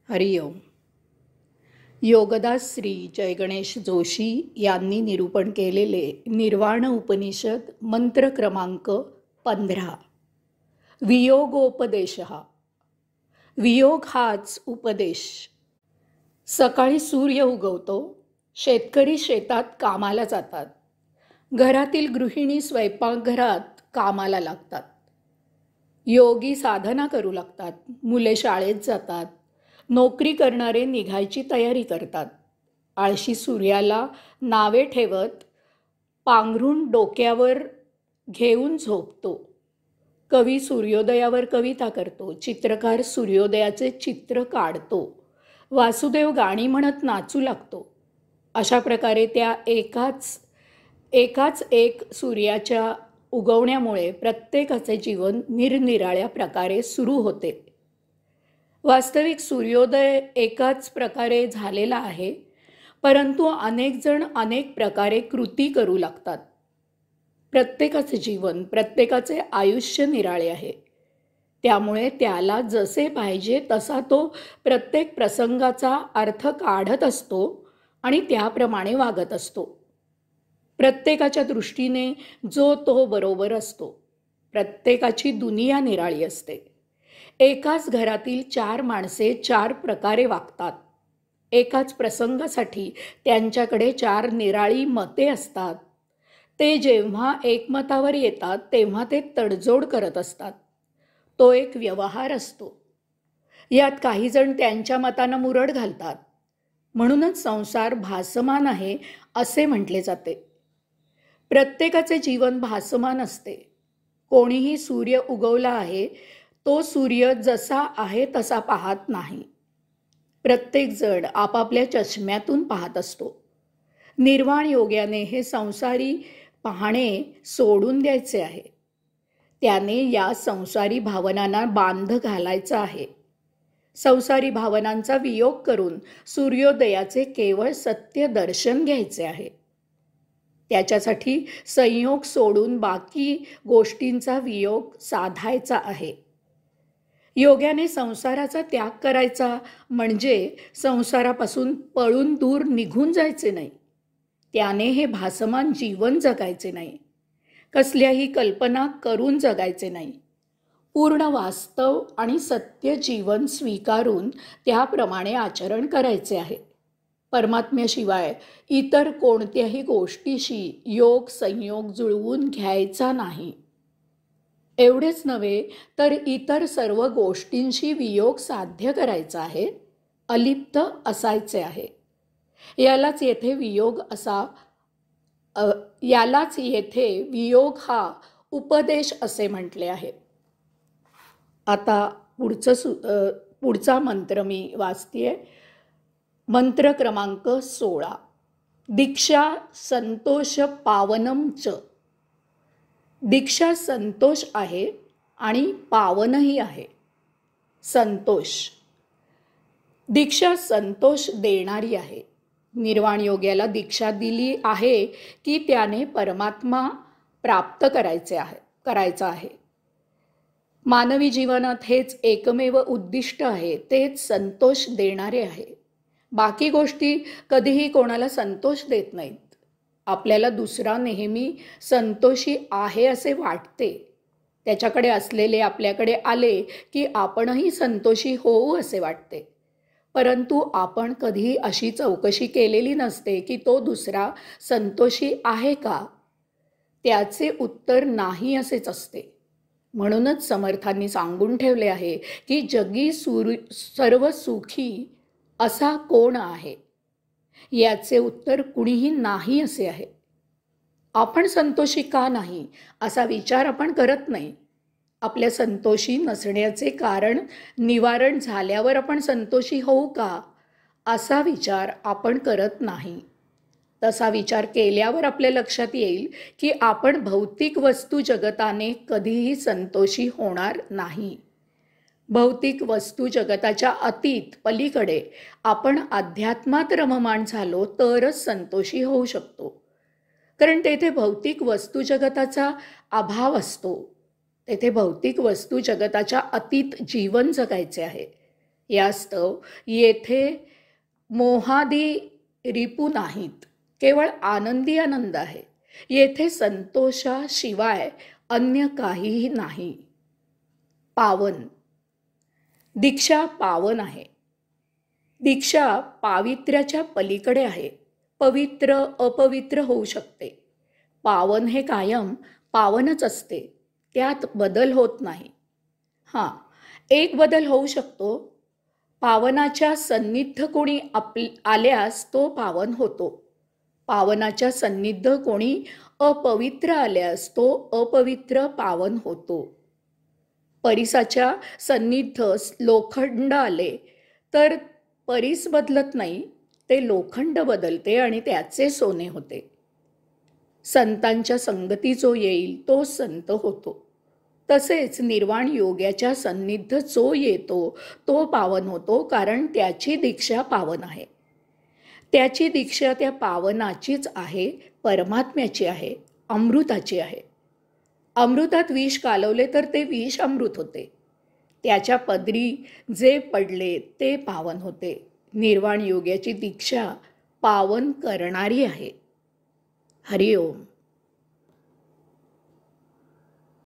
हरिओम. योगदास श्री जयगणेश जोशी यांनी निरूपण केलेले निर्वाण उपनिषद मंत्र क्रमांक 15. वियोगोपदेश. वियोग हाच उपदेश. सकाळी सूर्य उगवतो, शेतकरी शेतात कामाला जातात, घरातील गृहिणी स्वयंपाकघरात कामाला लागतात, योगी साधना करू लागतात, मुले शाळेत जातात, नोकरी करणारे निघायची तयारी करतात. आळशी सूर्याला नावे ठेवत पांघरून डोक्यावर घेऊन झोपतो. कवी सूर्योदयावर कविता करतो, चित्रकार सूर्योदयाचे चित्र काढतो, वासुदेव गाणी म्हणत नाचू लागतो. अशा प्रकारे त्या एकाच एक सूर्याच्या उगवण्यामुळे प्रत्येकाचे जीवन निरनिराळ्या प्रकारे सुरू होते. वास्तविक सूर्योदय एकाच प्रकारे झालेला आहे, परंतु अनेक जण अनेक प्रकारे कृती करू लागतात. प्रत्येकाचे जीवन, प्रत्येकाचे आयुष्य निराळे आहे. त्यामुळे त्याला जसे पाहिजे तसा तो प्रत्येक प्रसंगाचा अर्थ काढत असतो आणि त्याप्रमाणे वागत असतो. प्रत्येकाच्या दृष्टीने जो तो बरोबर असतो. प्रत्येकाची दुनिया निराळी असते. एकाच घरातील 4 माणसे 4 प्रकारे वागतात. एकाच प्रसंगासाठी त्यांच्याकडे 4 निराळी मते असतात. ते जेव्हा एकमतावर येतात तेव्हा ते तडजोड करत असतात. तो एक व्यवहार असतो. यात काही जण त्यांच्या मतांना मुरड घालतात. म्हणूनच संसार भासमान आहे असे म्हटले जाते. प्रत्येकाचे जीवन भासमान असते. कोणीही सूर्य उगवला आहे तो सूर्य जसा आहे तसा पाहत नाही. प्रत्येक जण आपापल्या चष्म्यातून पाहत असतो. निर्वाण योग्याने हे संसारी पाहणे सोडून द्यायचे आहे. त्याने या संसारी भावनांना बांध घालायचा आहे. संसारी भावनांचा वियोग करून सूर्योदयाचे केवळ सत्य दर्शन घ्यायचे आहे. त्याच्यासाठी संयोग सोडून बाकी गोष्टींचा वियोग साधायचा आहे. योग्याने संसाराचा त्याग करायचा म्हणजे संसारापासून पळून दूर निघून जायचे नाही. त्याने हे भासमान जीवन जगायचे नाही. कसल्याही कल्पना करून जगायचे नाही. पूर्ण वास्तव आणि सत्य जीवन स्वीकारून त्याप्रमाणे आचरण करायचे आहे. परमात्म्याशिवाय इतर कोणत्याही गोष्टीशी योग संयोग जुळवून घ्यायचा नाही. एवढेच नव्हे तर इतर सर्व गोष्टींशी वियोग साध्य करायचा आहे. अलिप्त असायचे आहे. यालाच येथे वियोग हा उपदेश असे म्हटले आहे. आता पुढचा मंत्र मी वाचतेय. मंत्र क्रमांक 16. दीक्षा संतोष पावनम च. दीक्षा संतोष आहे आणि पावनही आहे. संतोष. दीक्षा संतोष देणारी आहे. निर्वाण योग्याला दीक्षा दिली आहे की त्याने परमात्मा प्राप्त करायचा आहे. मानवी जीवनात हेच एकमेव उद्दिष्ट आहे. तेच संतोष देणारे आहे. बाकी गोष्टी कधीही कोणाला संतोष देत नाहीत. आपल्याला दुसरा नेहमी संतोषी आहे असे वाटते. त्याच्याकडे असलेले आपल्याकडे आले की आपणही संतोषी होऊ असे वाटते. परंतु आपण कधी अशी चौकशी केलेली नसते की तो दुसरा संतोषी आहे का? त्याचे उत्तर नाही असेच असते. म्हणूनच समर्थांनी सांगून ठेवले आहे की जगी सर्व सुखी असा कोण आहे? याचे उत्तर कुणीही नाही असे आहे. आपण संतोषी का नाही असा विचार आपण करत नाही. आपल्या संतोषी नसण्याचे कारण निवारण झाल्यावर आपण संतोषी होऊ का असा विचार आपण करत नाही. तसा विचार केल्यावर आपल्या लक्षात येईल की आपण भौतिक वस्तू जगताने कधीही संतोषी होणार नाही. भौतिक वस्तू जगताच्या अतीत पलीकडे आपण अध्यात्मात रममाण झालो तरच संतोषी होऊ शकतो. कारण तेथे भौतिक वस्तू जगताचा अभाव असतो. तेथे भौतिक वस्तू जगताच्या अतीत जीवन जगायचे आहे. यास्तव येथे मोहादी रिपू नाहीत, केवळ आनंदी आनंद आहे. येथे संतोषाशिवाय अन्य काहीही नाही. पावन. दीक्षा पावन आहे. दीक्षा पावित्र्याच्या पलीकडे आहे. पवित्र अपवित्र होऊ शकते. पावन हे कायम पावनच असते, त्यात बदल होत नाही. हां, एक बदल होऊ शकतो. पावनाच्या सन्निध कोणी आल्यास तो पावन होतो. पावनाच्या सन्निध कोणी अपवित्र आल्यास तो अपवित्र पावन होतो. परिसाच्या सन्निध लोखंड आले तर परीस बदलत नाही, ते लोखंड बदलते आणि त्याचे सोने होते. संतांच्या संगती जो येईल तो संत होतो. तसेच निर्वाण योग्याच्या सन्निध जो येतो तो पावन होतो, कारण त्याची दीक्षा पावन आहे. त्याची दीक्षा त्या पावनाचीच आहे, परमात्म्याची आहे, अमृताची आहे. अमृतात विष कालवले तर ते विष अमृत होते. त्याच्या पदरी जे पडले ते पावन होते. निर्वाण योग्याची दीक्षा पावन करणारी आहे. हरिओम.